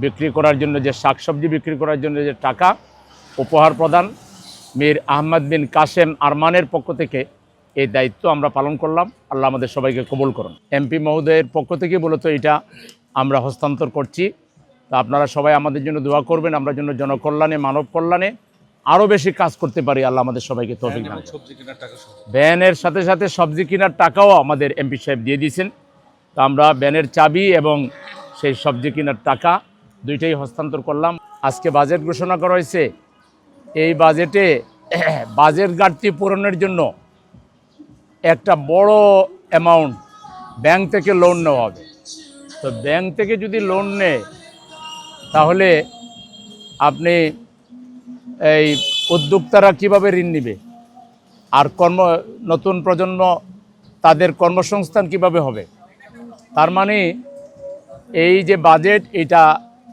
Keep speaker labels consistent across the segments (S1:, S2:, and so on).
S1: বিক্রি করার জন্য, যে শাকসবজি বিক্রি করার জন্য যে টাকা উপহার প্রদান, মীর আহমদ বিন কাসেম আরমানের পক্ষ থেকে এই দায়িত্ব আমরা পালন করলাম। আল্লাহ আমাদের সবাইকে কবুল করুন। এমপি মহোদয়ের পক্ষ থেকে মূলত এটা আমরা হস্তান্তর করছি। তা আপনারা সবাই আমাদের জন্য দোয়া করবেন, আমরা জন্য জনকল্যাণে, মানব কল্যাণে আরও বেশি কাজ করতে পারি। আল্লাহ আমাদের সবাইকে তৌফিক দান করুন। ভ্যানের সাথে সাথে সবজি কেনার টাকাও আমাদের এমপি সাহেব দিয়ে দিয়েছেন। তো আমরা ভ্যানের চাবি এবং সেই সবজি কেনার টাকা দুইটাই হস্তান্তর করলাম। আজকে বাজেট ঘোষণা করা হয়েছে। এই বাজেটে বাজেট ঘাটতি পূরণের জন্য একটা বড় অ্যামাউন্ট ব্যাংক থেকে লোন নেওয়া হবে। তো ব্যাংক থেকে যদি লোন নেয় তাহলে আপনি এই উদ্যোক্তারা কিভাবে ঋণ নেবে, আর নতুন প্রজন্ম তাদের কর্মসংস্থান কিভাবে হবে? তার মানে এই যে বাজেট, এটা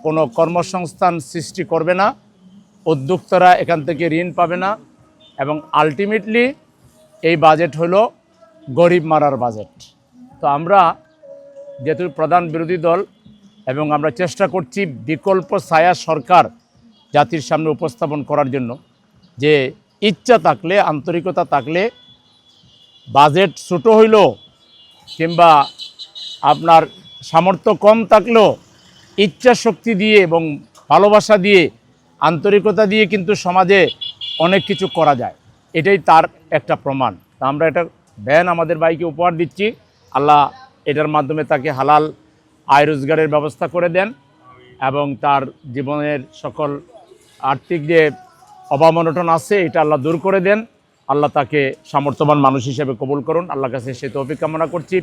S1: কোনো কর্মসংস্থান সৃষ্টি করবে না, উদ্যোক্তারা এখান থেকে ঋণ পাবে না, এবং আলটিমেটলি এই বাজেট হলো গরিব মারার বাজেট। তো আমরা যেহেতু প্রধান বিরোধী দল এবং আমরা চেষ্টা করছি বিকল্প ছায়া সরকার জাতির সামনে উপস্থাপন করার জন্য, যে ইচ্ছা থাকলে, আন্তরিকতা থাকলে, বাজেট ছোটো হইলেও কিংবা আপনার সামর্থ্য কম থাকলেও ইচ্ছা শক্তি দিয়ে এবং ভালোবাসা দিয়ে, আন্তরিকতা দিয়ে কিন্তু সমাজে অনেক কিছু করা যায়। এটাই তার একটা প্রমাণ। তা আমরা এটা ভ্যান আমাদের ভাইকে উপহার দিচ্ছি। আল্লাহ এটার মাধ্যমে তাকে হালাল আয় রোজগারের ব্যবস্থা করে দেন এবং তার জীবনের সকল আর্থিক যে অভাব অনটন আছে এটা আল্লাহ দূর করে দেন। আল্লাহ তাকে সামর্থ্যবান মানুষ হিসেবে কবুল করুন। আল্লাহর কাছে সে তৌফিক কামনা করছি।